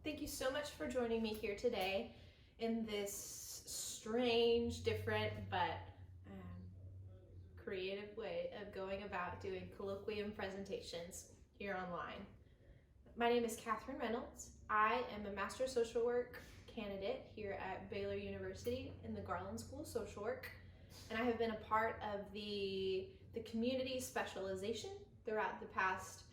Thank you so much for joining me here today in this strange, different, but creative way of going about doing colloquium presentations here online. My name is Catherine Reynolds. I am a Master of Social Work candidate here at Baylor University in the Garland School of Social Work, and I have been a part of the community specialization throughout the past,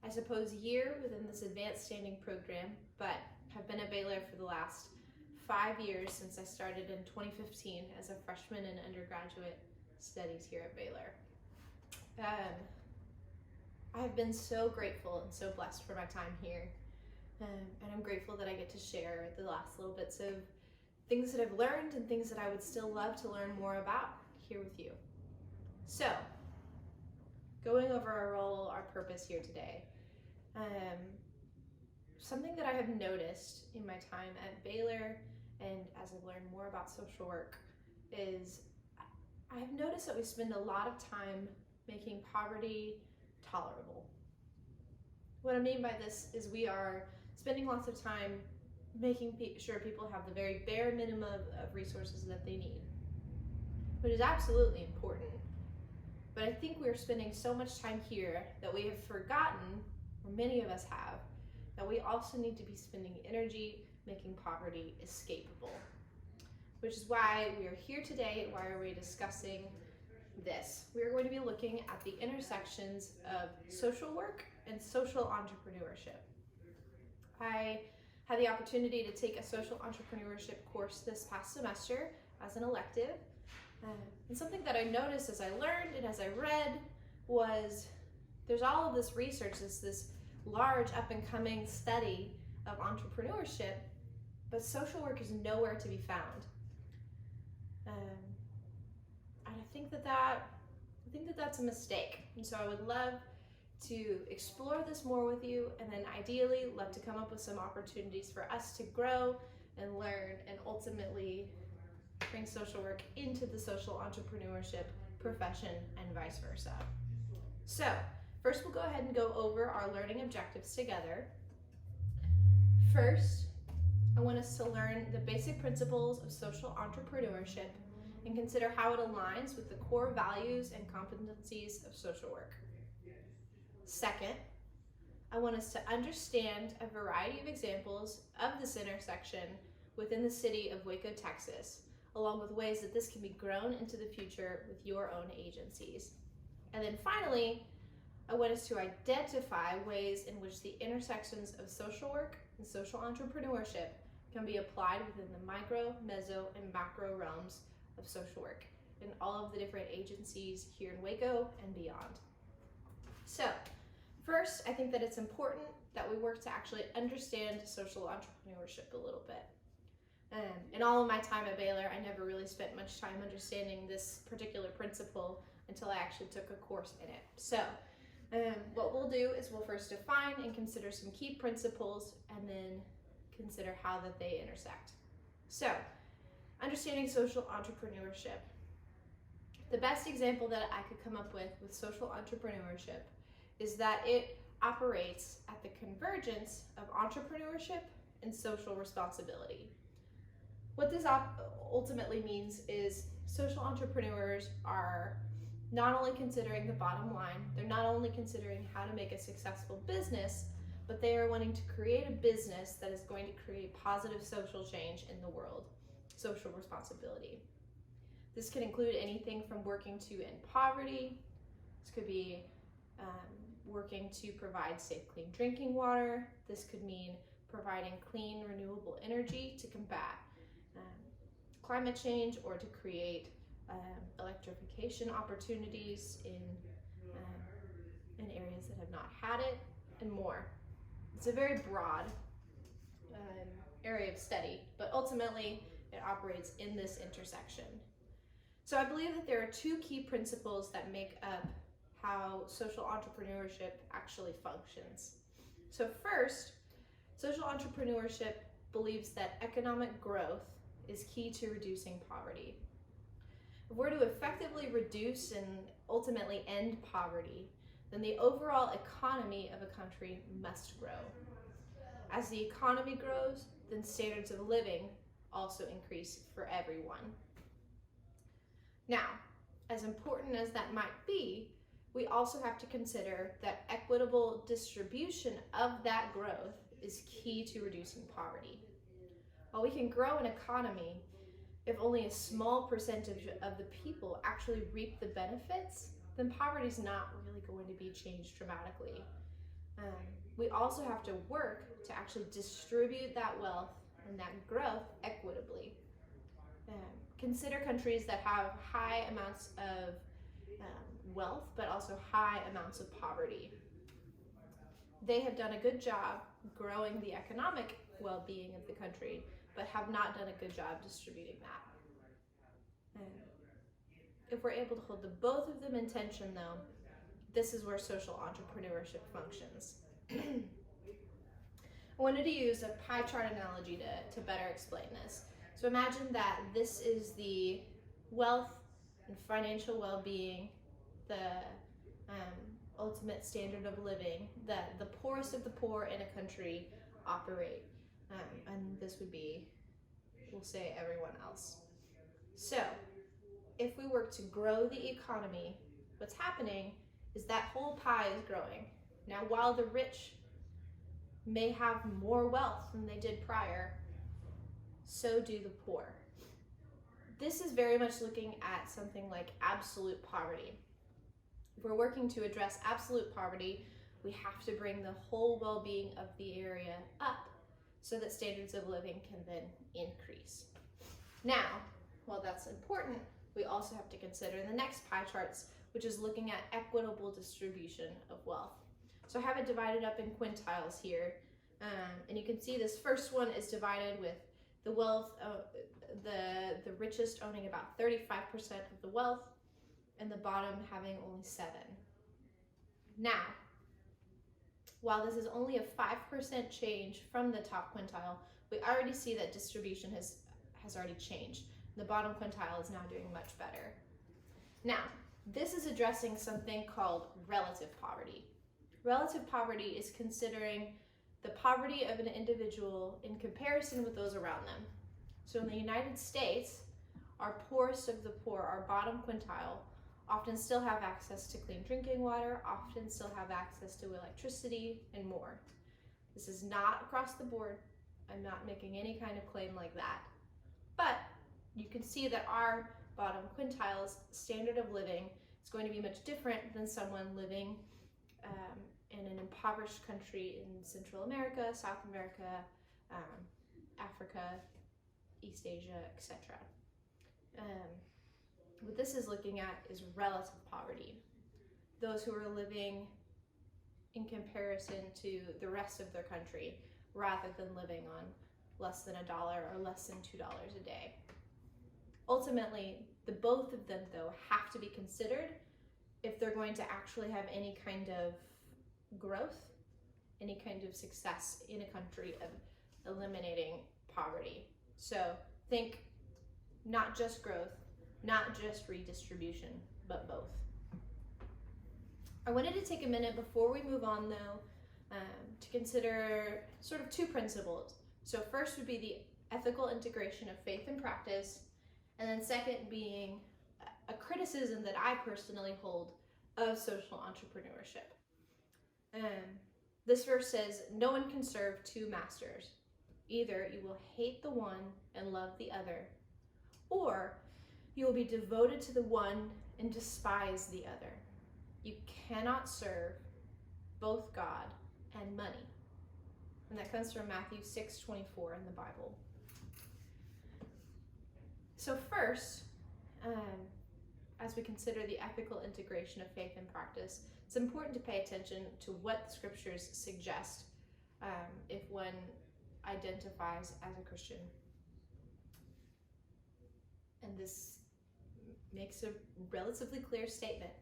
I suppose, year within this advanced standing program, but have been at Baylor for the last 5 years since I started in 2015 as a freshman in undergraduate studies here at Baylor. I have been so grateful and so blessed for my time here, and I'm grateful that I get to share the last little bits of things that I've learned and things that I would still love to learn more about here with you. So, going over our role, our purpose here today. Something that I have noticed in my time at Baylor and as I've learned more about social work is I've noticed that we spend a lot of time making poverty tolerable. What I mean by this is we are spending lots of time making sure people have the very bare minimum of resources that they need, which is absolutely important. But I think we're spending so much time here that we have forgotten, or many of us have, that we also need to be spending energy making poverty escapable. Which is why we are here today. Why are we discussing this? We are going to be looking at the intersections of social work and social entrepreneurship. I had the opportunity to take a social entrepreneurship course this past semester as an elective. And something that I noticed as I learned and as I read was there's all of this research, this large up-and-coming study of entrepreneurship, but social work is nowhere to be found. And I think that's a mistake. And so I would love to explore this more with you, and then ideally love to come up with some opportunities for us to grow and learn and ultimately bring social work into the social entrepreneurship profession and vice versa. So first we'll go ahead and go over our learning objectives together. First, I want us to learn the basic principles of social entrepreneurship and consider how it aligns with the core values and competencies of social work. Second, I want us to understand a variety of examples of this intersection within the city of Waco, Texas, along with ways that this can be grown into the future with your own agencies. And then finally, I want us to identify ways in which the intersections of social work and social entrepreneurship can be applied within the micro, meso, and macro realms of social work in all of the different agencies here in Waco and beyond. So, first, I think that it's important that we work to actually understand social entrepreneurship a little bit. In all of my time at Baylor, I never really spent much time understanding this particular principle until I actually took a course in it. So, what we'll do is we'll first define and consider some key principles and then consider how that they intersect. So, understanding social entrepreneurship. The best example that I could come up with social entrepreneurship is that it operates at the convergence of entrepreneurship and social responsibility. What this ultimately means is social entrepreneurs are not only considering the bottom line, they're not only considering how to make a successful business, but they are wanting to create a business that is going to create positive social change in the world, social responsibility. This can include anything from working to end poverty. This could be working to provide safe, clean drinking water. This could mean providing clean, renewable energy to combat climate change or to create electrification opportunities in areas that have not had it, and more. It's a very broad area of study, but ultimately it operates in this intersection. So I believe that there are two key principles that make up how social entrepreneurship actually functions. So first, social entrepreneurship believes that economic growth is key to reducing poverty. If we're to effectively reduce and ultimately end poverty, then the overall economy of a country must grow. As the economy grows, then standards of living also increase for everyone. Now, as important as that might be, we also have to consider that equitable distribution of that growth is key to reducing poverty. While we can grow an economy, if only a small percentage of the people actually reap the benefits, then poverty is not really going to be changed dramatically. We also have to work to actually distribute that wealth and that growth equitably. Consider countries that have high amounts of wealth, but also high amounts of poverty. They have done a good job growing the economic well-being of the country, but have not done a good job distributing that. If we're able to hold the both of them in tension, though, this is where social entrepreneurship functions. I wanted to use a pie chart analogy to better explain this. So imagine that this is the wealth and financial well-being, the ultimate standard of living that the poorest of the poor in a country operate. And this would be, we'll say, everyone else. So if we work to grow the economy, what's happening is that whole pie is growing. Now, while the rich may have more wealth than they did prior, so do the poor. This is very much looking at something like absolute poverty. If we're working to address absolute poverty, we have to bring the whole well-being of the area up so that standards of living can then increase. Now, while that's important, we also have to consider the next pie charts, which is looking at equitable distribution of wealth. So I have it divided up in quintiles here, and you can see this first one is divided with the wealth, the richest owning about 35% of the wealth, and the bottom having only 7%. Now, while this is only a 5% change from the top quintile, we already see that distribution has already changed. The bottom quintile is now doing much better. Now, this is addressing something called relative poverty. Relative poverty is considering the poverty of an individual in comparison with those around them. So in the United States, our poorest of the poor, our bottom quintile, often still have access to clean drinking water, often still have access to electricity, and more. This is not across the board. I'm not making any kind of claim like that. But you can see that our bottom quintile's standard of living is going to be much different than someone living in an impoverished country in Central America, South America, Africa, East Asia, etc. What this is looking at is relative poverty. Those who are living in comparison to the rest of their country, rather than living on less than $1 or less than $2 a day. Ultimately, the both of them, though, have to be considered if they're going to actually have any kind of growth, any kind of success in a country of eliminating poverty. So think not just growth, not just redistribution, but both. I wanted to take a minute before we move on, though, to consider sort of two principles. So first would be the ethical integration of faith and practice, and then second being a criticism that I personally hold of social entrepreneurship. This verse says, "No one can serve two masters. Either you will hate the one and love the other, or you will be devoted to the one and despise the other. You cannot serve both God and money." And that comes from Matthew 6:24 in the Bible. So first, as we consider the ethical integration of faith and practice, it's important to pay attention to what the scriptures suggest if one identifies as a Christian. And this makes a relatively clear statement.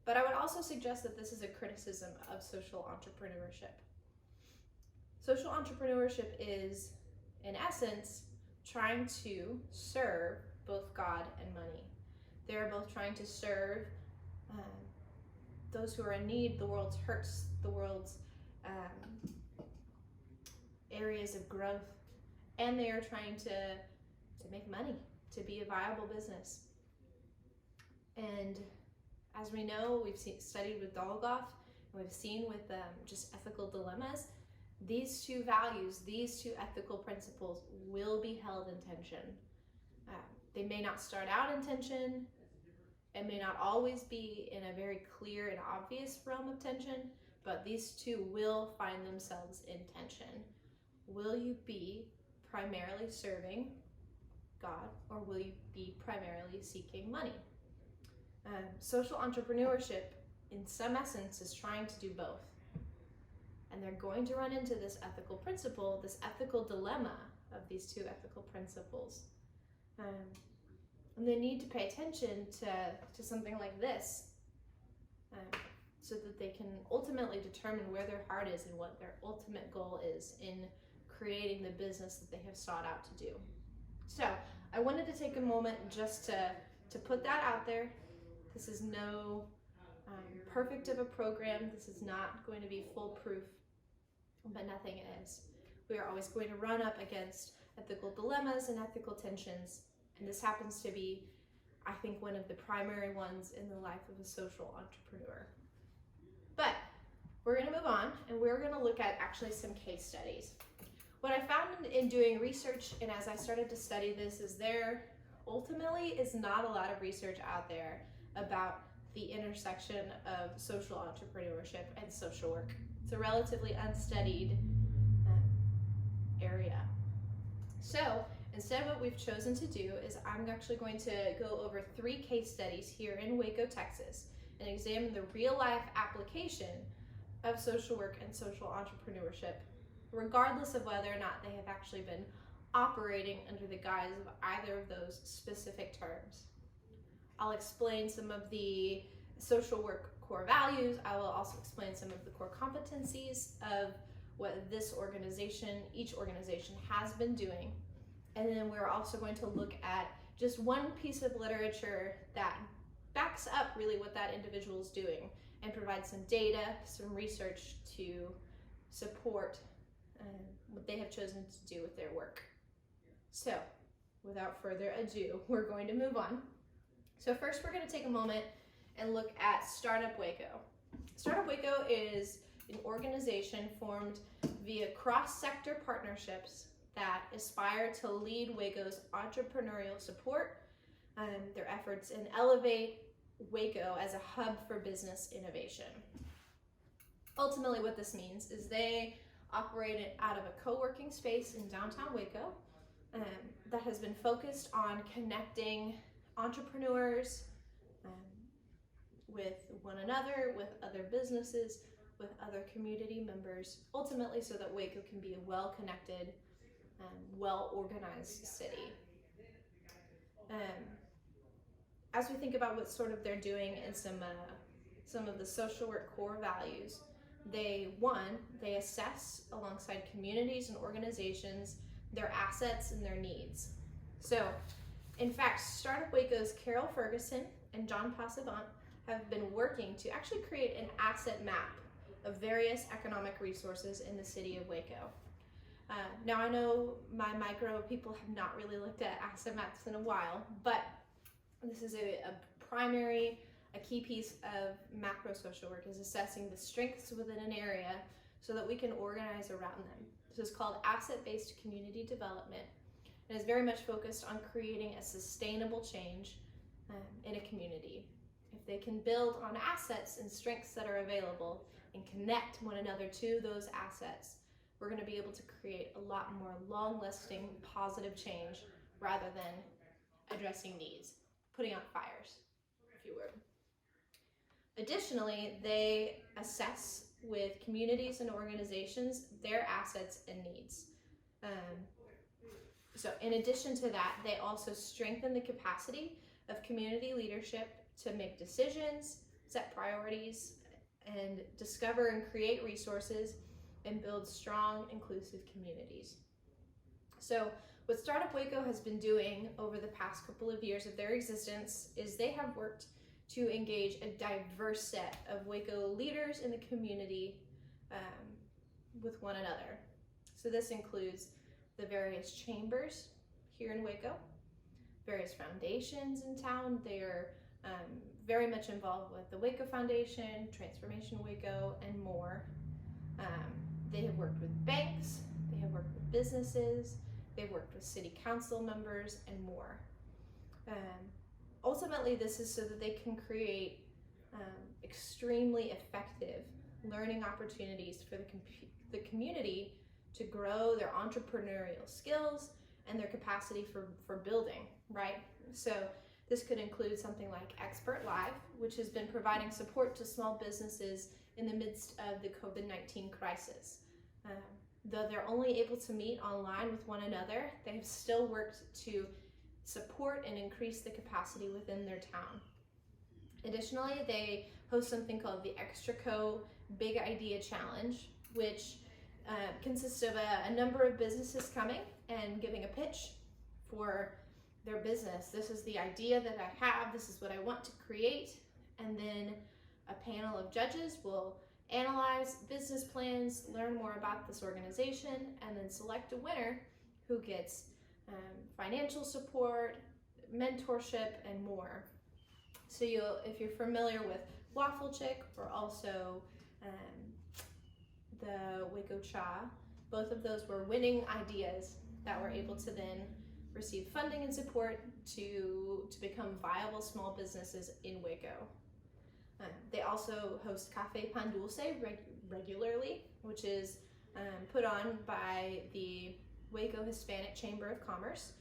But I would also suggest that this is a criticism of social entrepreneurship. Social entrepreneurship is, in essence, trying to serve both God and money. They're both trying to serve those who are in need, the world's hurts, the world's areas of growth, and they are trying to make money, to be a viable business. And as we know, we've studied with Dolgoff, and we've seen with just ethical dilemmas, these two values, these two ethical principles will be held in tension. They may not start out in tension, and may not always be in a very clear and obvious realm of tension, but these two will find themselves in tension. Will you be primarily serving God, or will you be primarily seeking money? Social entrepreneurship, in some essence, is trying to do both. And they're going to run into this ethical principle, this ethical dilemma of these two ethical principles. And they need to pay attention to something like this, so that they can ultimately determine where their heart is and what their ultimate goal is in creating the business that they have sought out to do. So I wanted to take a moment just to put that out there. This is no perfect of a program. This is not going to be foolproof, but nothing is. We are always going to run up against ethical dilemmas and ethical tensions, and this happens to be, I think, one of the primary ones in the life of a social entrepreneur. But we're going to move on, and we're going to look at actually some case studies. What I found in doing research, and as I started to study this, is there ultimately is not a lot of research out there about the intersection of social entrepreneurship and social work. It's a relatively unstudied area. So instead, what we've chosen to do is I'm actually going to go over 3 case studies here in Waco, Texas, and examine the real-life application of social work and social entrepreneurship, regardless of whether or not they have actually been operating under the guise of either of those specific terms. I'll explain some of the social work core values. I will also explain some of the core competencies of what this organization, each organization, has been doing. And then we're also going to look at just one piece of literature that backs up really what that individual is doing and provide some data, some research to support what they have chosen to do with their work. So without further ado, we're going to move on. So first, we're going to take a moment and look at Startup Waco. Startup Waco is an organization formed via cross-sector partnerships that aspire to lead Waco's entrepreneurial support, their efforts, and elevate Waco as a hub for business innovation. Ultimately, what this means is they operate out of a co-working space in downtown Waco that has been focused on connecting entrepreneurs with one another, with other businesses, with other community members, ultimately so that Waco can be a well-connected, well-organized city. As we think about what sort of they're doing and some of the social work core values, they assess alongside communities and organizations their assets and their needs. So, in fact, Startup Waco's Carol Ferguson and John Passavant have been working to actually create an asset map of various economic resources in the city of Waco. Now, I know my micro people have not really looked at asset maps in a while, but this is a key piece of macro social work, is assessing the strengths within an area so that we can organize around them. This is called asset-based community development, and is very much focused on creating a sustainable change in a community. If they can build on assets and strengths that are available and connect one another to those assets, we're going to be able to create a lot more long-lasting positive change rather than addressing needs, putting out fires, if you would. Additionally, they assess with communities and organizations their assets and needs. So in addition to that, they also strengthen the capacity of community leadership to make decisions, set priorities, and discover and create resources and build strong, inclusive communities. So what Startup Waco has been doing over the past couple of years of their existence is they have worked to engage a diverse set of Waco leaders in the community with one another. So this includes the various chambers here in Waco, various foundations in town. They're very much involved with the Waco Foundation, Transformation Waco, and more. They have worked with banks, they have worked with businesses, they've worked with city council members, and more. Ultimately, this is so that they can create extremely effective learning opportunities for the community to grow their entrepreneurial skills and their capacity for building, right? So this could include something like Expert Live, which has been providing support to small businesses in the midst of the COVID-19 crisis. Though they're only able to meet online with one another, they have still worked to support and increase the capacity within their town. Additionally, they host something called the ExtraCo Big Idea Challenge, which consists of a number of businesses coming and giving a pitch for their business. This is the idea that I have, this is what I want to create, and then a panel of judges will analyze business plans, learn more about this organization, and then select a winner who gets financial support, mentorship, and more. So if you're familiar with Waffle Chick or also the Waco Cha, both of those were winning ideas that were able to then receive funding and support to become viable small businesses in Waco. They also host Café Pan Dulce regularly, which is put on by the Waco Hispanic Chamber of Commerce.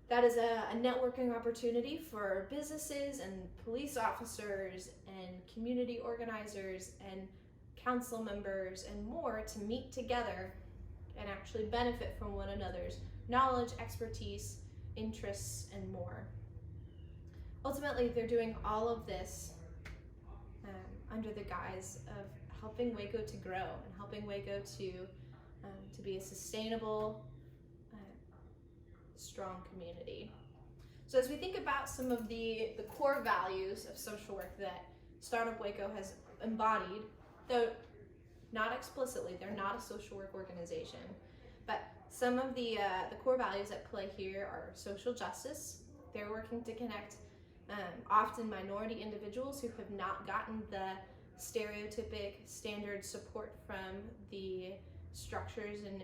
That is a networking opportunity for businesses and police officers and community organizers and council members and more to meet together and actually benefit from one another's knowledge, expertise, interests, and more. Ultimately, they're doing all of this under the guise of helping Waco to grow and helping Waco to be a sustainable, strong community. So as we think about some of the core values of social work that Startup Waco has embodied, though not explicitly, they're not a social work organization, but some of the core values at play here are social justice. They're working to connect often minority individuals who have not gotten the stereotypic standard support from the structures and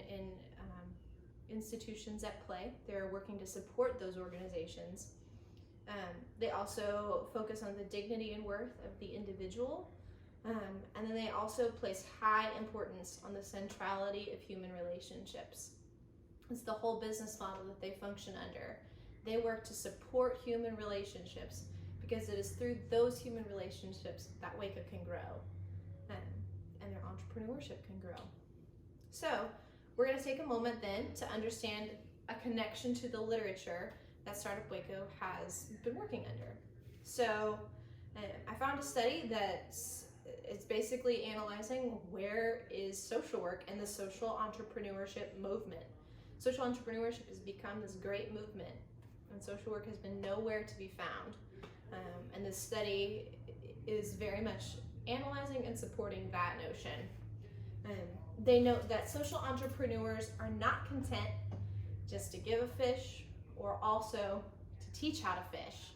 institutions at play. They're working to support those organizations. They also focus on the dignity and worth of the individual. And then they also place high importance on the centrality of human relationships. It's the whole business model that they function under. They work to support human relationships because it is through those human relationships that Waco can grow and their entrepreneurship can grow. So we're going to take a moment then to understand a connection to the literature that Startup Waco has been working under. So I found a study that's basically analyzing where is social work and the social entrepreneurship movement. Social entrepreneurship has become this great movement, and social work has been nowhere to be found. And this study is very much analyzing and supporting that notion. They note that social entrepreneurs are not content just to give a fish or also to teach how to fish.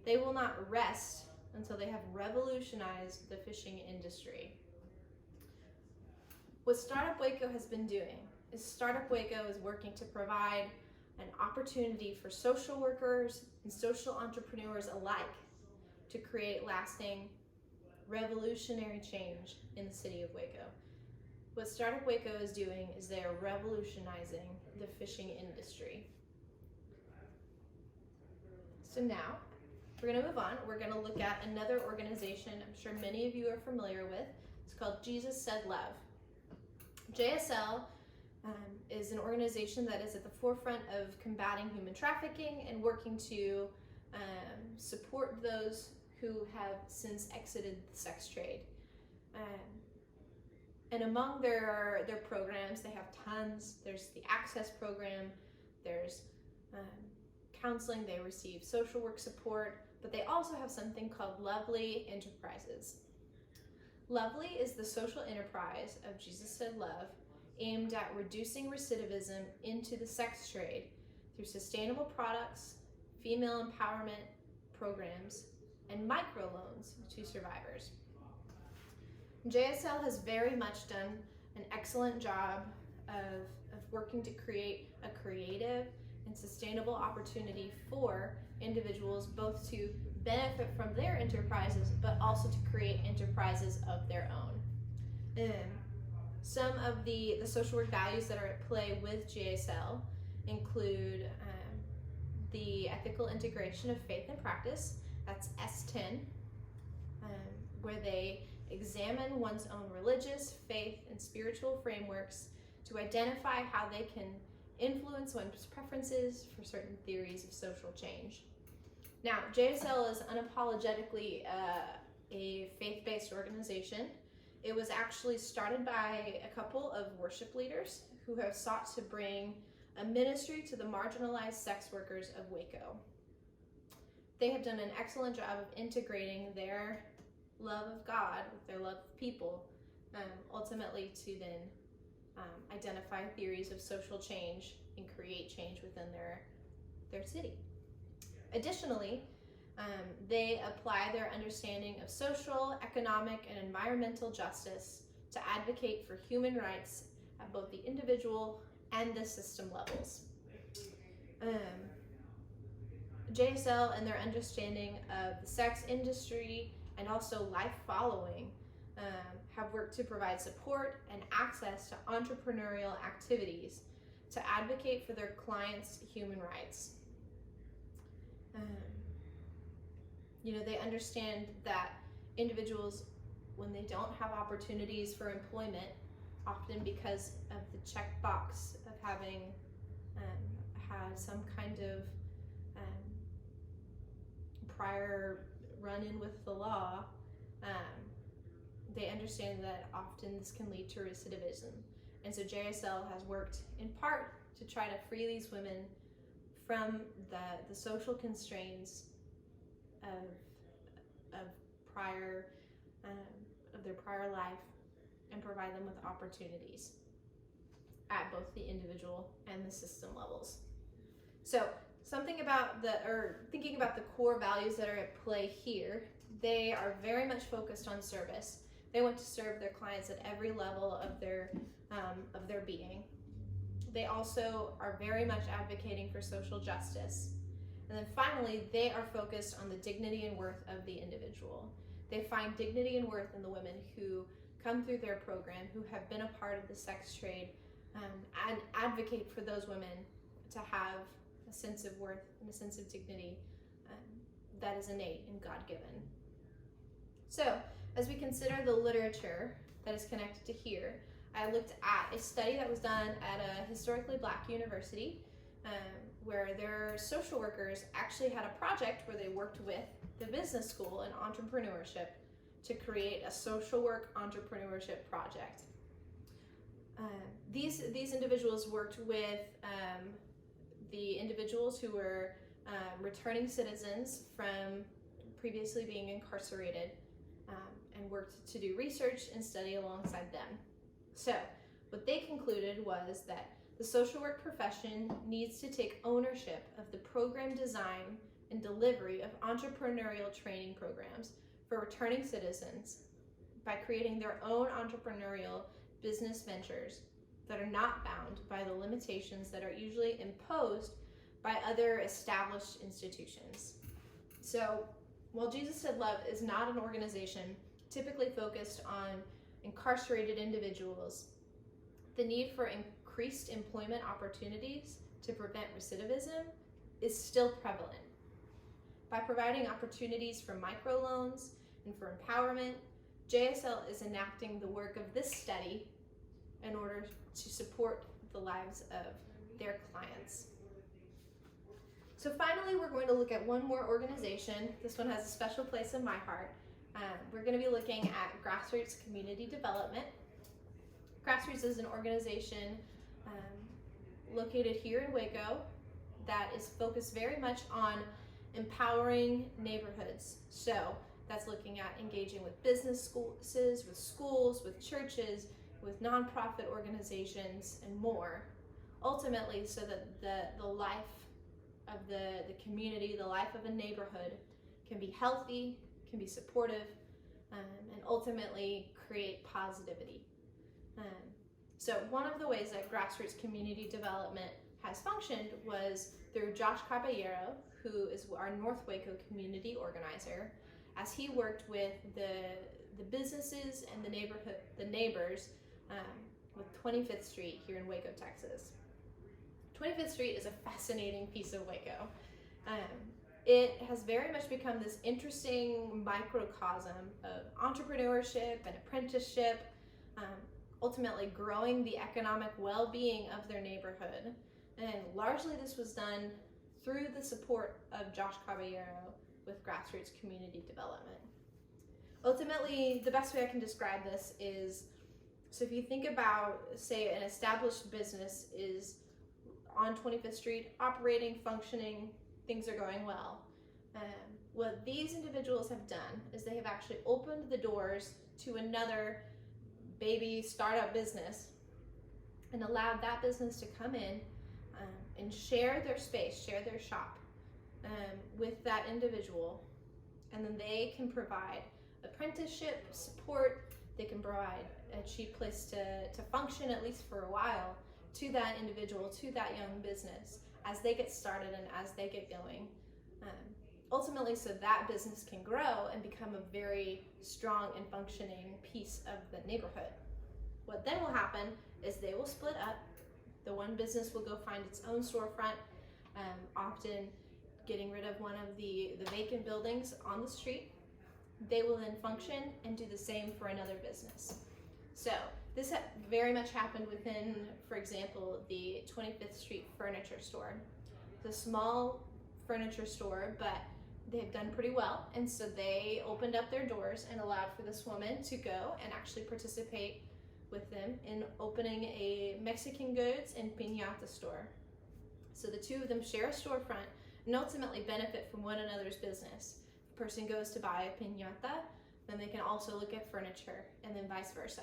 They will not rest until they have revolutionized the fishing industry. What Startup Waco has been doing is Startup Waco is working to provide an opportunity for social workers and social entrepreneurs alike to create lasting, revolutionary change in the city of Waco. What Startup Waco is doing is they are revolutionizing the fishing industry. So now, we're going to move on. We're going to look at another organization I'm sure many of you are familiar with. It's called Jesus Said Love. JSL is an organization that is at the forefront of combating human trafficking and working to support those who have since exited the sex trade. And among their programs, they have tons. There's the Access program, there's counseling, they receive social work support, but they also have something called Lovely Enterprises. Lovely is the social enterprise of Jesus Said Love, aimed at reducing recidivism into the sex trade through sustainable products, female empowerment programs, and microloans to survivors. JSL has very much done an excellent job of working to create a creative and sustainable opportunity for individuals both to benefit from their enterprises, but also to create enterprises of their own. Some of the social work values that are at play with JSL include the ethical integration of faith and practice, that's S10, where they examine one's own religious, faith, and spiritual frameworks to identify how they can influence one's preferences for certain theories of social change. Now, JSL is unapologetically a faith-based organization. It was actually started by a couple of worship leaders who have sought to bring a ministry to the marginalized sex workers of Waco. They have done an excellent job of integrating their love of God with their love of people, ultimately to then identify theories of social change and create change within their city. Additionally, they apply their understanding of social, economic, and environmental justice to advocate for human rights at both the individual and the system levels. JSL and their understanding of the sex industry and also life following have worked to provide support and access to entrepreneurial activities to advocate for their clients' human rights. They understand that individuals, when they don't have opportunities for employment, often because of the checkbox of having had some kind of prior run-in with the law, they understand that often this can lead to recidivism. And so JSL has worked in part to try to free these women from the social constraints of their prior life and provide them with opportunities at both the individual and the system levels. So thinking about the core values that are at play here, they are very much focused on service. They want to serve their clients at every level of their being. They also are very much advocating for social justice. And then finally, they are focused on the dignity and worth of the individual. They find dignity and worth in the women who come through their program, who have been a part of the sex trade, and advocate for those women to have a sense of worth and a sense of dignity that is innate and God-given. So, as we consider the literature that is connected to here, I looked at a study that was done at a historically Black university where their social workers actually had a project where they worked with the business school in entrepreneurship to create a social work entrepreneurship project. These individuals worked with the individuals who were returning citizens from previously being incarcerated and worked to do research and study alongside them. So what they concluded was that the social work profession needs to take ownership of the program design and delivery of entrepreneurial training programs for returning citizens by creating their own entrepreneurial business ventures that are not bound by the limitations that are usually imposed by other established institutions. So while Jesus Said Love is not an organization typically focused on incarcerated individuals, the need for increased employment opportunities to prevent recidivism is still prevalent. By providing opportunities for microloans and for empowerment, JSL is enacting the work of this study in order to support the lives of their clients. So finally, we're going to look at one more organization. This one has a special place in my heart. We're going to be looking at Grassroots Community Development. Grassroots is an organization located here in Waco that is focused very much on empowering neighborhoods. So that's looking at engaging with businesses, with schools, with churches, with nonprofit organizations, and more, ultimately so that the life of the community, the life of a neighborhood can be healthy, can be supportive, and ultimately create positivity. So one of the ways that grassroots community development has functioned was through Josh Caballero, who is our North Waco community organizer, as he worked with the businesses and the neighbors with 25th Street here in Waco, Texas. 25th Street is a fascinating piece of Waco. It has very much become this interesting microcosm of entrepreneurship and apprenticeship, ultimately growing the economic well-being of their neighborhood. And largely this was done through the support of Josh Caballero with grassroots community development. Ultimately, the best way I can describe this is, so if you think about, say, an established business is on 25th Street, operating, functioning, things are going well. What these individuals have done is they have actually opened the doors to another baby startup business and allowed that business to come in and share their space, share their shop with that individual, and then they can provide apprenticeship support. They can provide a cheap place to function, at least for a while, to that individual, to that young business as they get started and as they get going. Ultimately, so that business can grow and become a very strong and functioning piece of the neighborhood. What then will happen is they will split up. The one business will go find its own storefront, often getting rid of one of the vacant buildings on the street. They will then function and do the same for another business. So this very much happened within, for example, the 25th Street furniture store. It's a small furniture store, but they've done pretty well, and so they opened up their doors and allowed for this woman to go and actually participate with them in opening a Mexican goods and piñata store. So the two of them share a storefront and ultimately benefit from one another's business. If a person goes to buy a piñata, then they can also look at furniture, and then vice versa.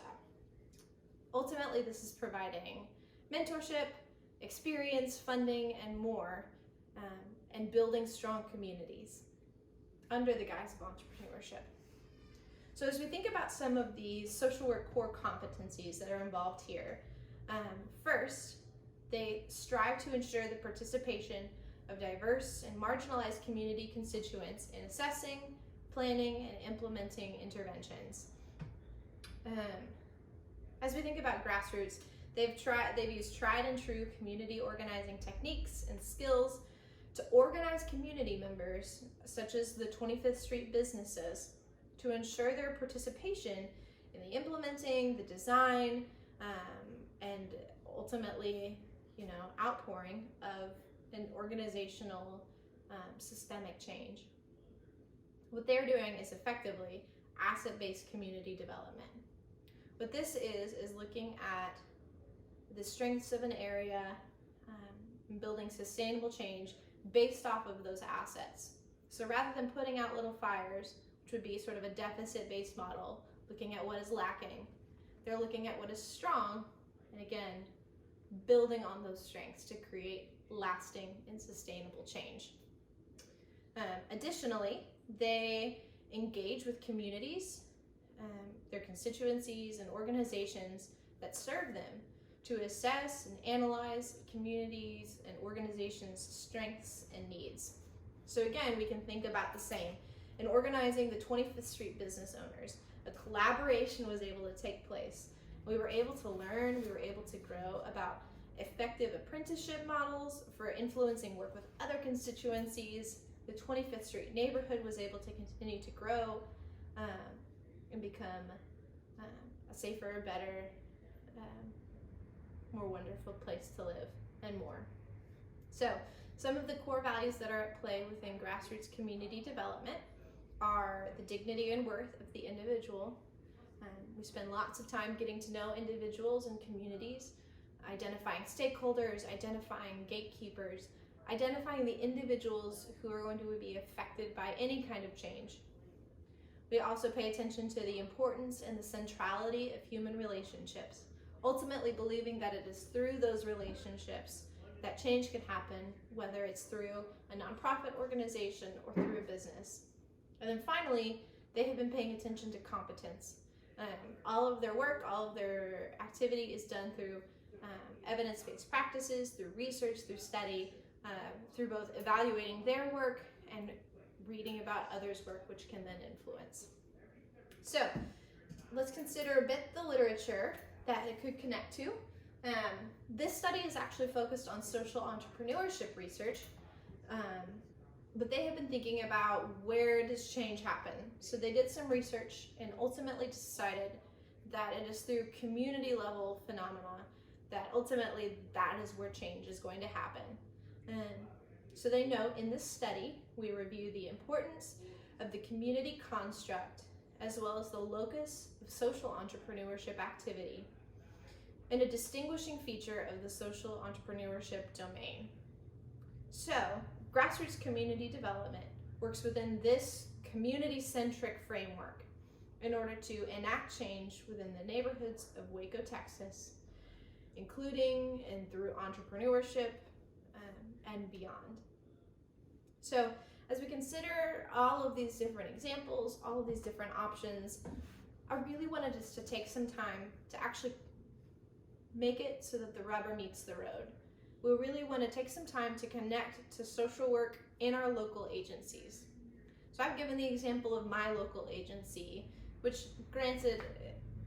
Ultimately, this is providing mentorship, experience, funding, and more, and building strong communities under the guise of entrepreneurship. So as we think about some of the social work core competencies that are involved here, first, they strive to ensure the participation of diverse and marginalized community constituents in assessing, planning, and implementing interventions. As we think about grassroots, they've used tried and true community organizing techniques and skills to organize community members, such as the 25th Street businesses, to ensure their participation in the implementing, the design, and ultimately, outpouring of an organizational systemic change. What they're doing is effectively asset-based community development. What this is looking at the strengths of an area and building sustainable change based off of those assets. So rather than putting out little fires, which would be sort of a deficit-based model, looking at what is lacking, they're looking at what is strong, and again, building on those strengths to create lasting and sustainable change. Additionally, they engage with communities, their constituencies and organizations that serve them to assess and analyze communities and organizations' strengths and needs. So again, we can think about the same. In organizing the 25th Street business owners, a collaboration was able to take place. We were able to learn, we were able to grow about effective apprenticeship models for influencing work with other constituencies. The 25th Street neighborhood was able to continue to grow and become a safer, better, more wonderful place to live, and more. So some of the core values that are at play within grassroots community development are the dignity and worth of the individual. We spend lots of time getting to know individuals and communities, identifying stakeholders, identifying gatekeepers, identifying the individuals who are going to be affected by any kind of change. We also pay attention to the importance and the centrality of human relationships. ultimately believing that it is through those relationships that change can happen, whether it's through a nonprofit organization or through a business. And then finally, they have been paying attention to competence. All of their work, all of their activity is done through evidence-based practices, through research, through study, through both evaluating their work and reading about others' work, which can then influence. So let's consider a bit the literature that it could connect to. This study is actually focused on social entrepreneurship research, but they have been thinking about where does change happen. So they did some research and ultimately decided that it is through community level phenomena that ultimately that is where change is going to happen. So they note in this study, we review the importance of the community construct as well as the locus of social entrepreneurship activity and a distinguishing feature of the social entrepreneurship domain. So, grassroots community development works within this community-centric framework in order to enact change within the neighborhoods of Waco, Texas, including and through entrepreneurship and beyond. So, as we consider all of these different examples, all of these different options, I really wanted us to take some time to actually make it so that the rubber meets the road. We really want to take some time to connect to social work in our local agencies. So I've given the example of my local agency, which granted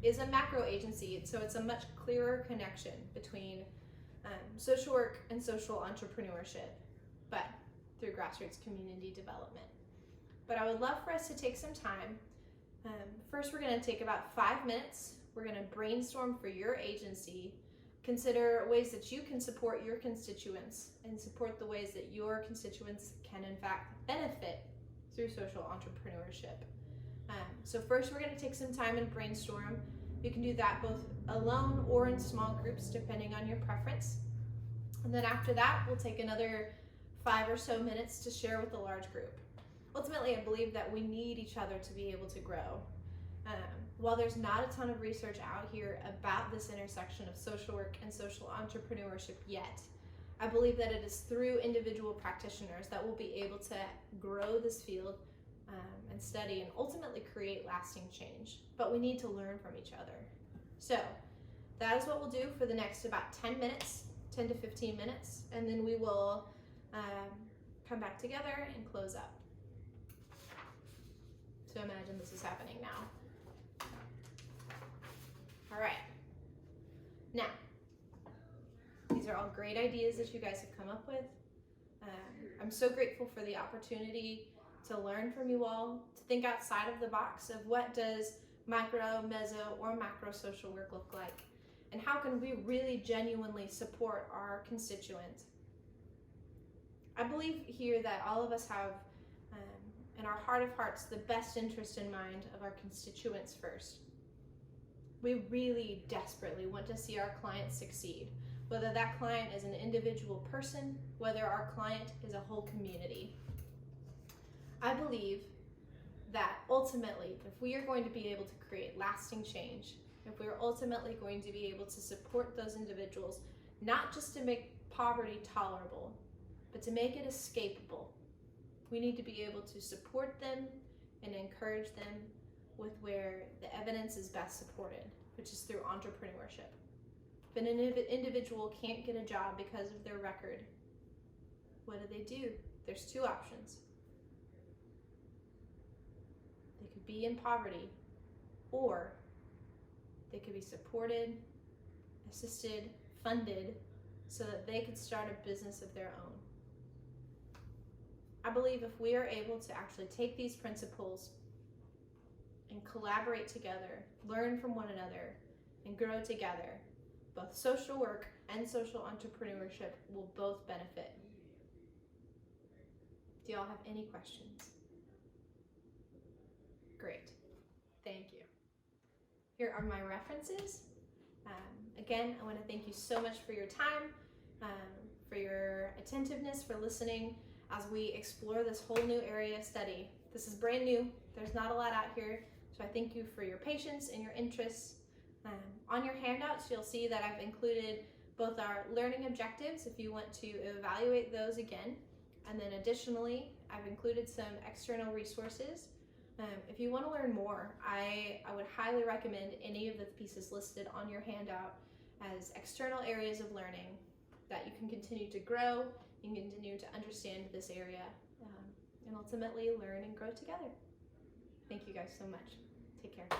is a macro agency, so it's a much clearer connection between social work and social entrepreneurship, but through grassroots community development. But I would love for us to take some time. First, we're going to take about 5 minutes. We're going to brainstorm for your agency, consider ways that you can support your constituents and support the ways that your constituents can in fact benefit through social entrepreneurship. So first we're going to take some time and brainstorm. You can do that both alone or in small groups depending on your preference. And then after that we'll take another 5 or so minutes to share with a large group. Ultimately, I believe that we need each other to be able to grow. While there's not a ton of research out here about this intersection of social work and social entrepreneurship yet, I believe that it is through individual practitioners that we'll be able to grow this field and study and ultimately create lasting change. But we need to learn from each other. So that is what we'll do for the next about 10 minutes, 10 to 15 minutes, and then we will come back together and close up. So imagine this is happening now. All right. Now, these are all great ideas that you guys have come up with. I'm so grateful for the opportunity to learn from you all, to think outside of the box of what does micro, meso, or macro social work look like, and how can we really genuinely support our constituent. I believe here that all of us have, in our heart of hearts, the best interest in mind of our constituents first. We really desperately want to see our clients succeed, whether that client is an individual person, whether our client is a whole community. I believe that ultimately, if we are going to be able to create lasting change, if we are ultimately going to be able to support those individuals, not just to make poverty tolerable, but to make it escapable, we need to be able to support them and encourage them with where the evidence is best supported, which is through entrepreneurship. If an individual can't get a job because of their record, what do? There's 2 options. They could be in poverty, or they could be supported, assisted, funded, so that they could start a business of their own. I believe if we are able to actually take these principles and collaborate together, learn from one another, and grow together, both social work and social entrepreneurship will both benefit. Do y'all have any questions? Great, thank you. Here are my references. Again, I want to thank you so much for your time, for your attentiveness, for listening as we explore this whole new area of study. This is brand new. There's not a lot out here. So I thank you for your patience and your interest. On your handouts, you'll see that I've included both our learning objectives if you want to evaluate those again, and then additionally, I've included some external resources. If you want to learn more, I would highly recommend any of the pieces listed on your handout as external areas of learning that you can continue to grow and continue to understand this area and ultimately learn and grow together. Thank you guys so much. Take care.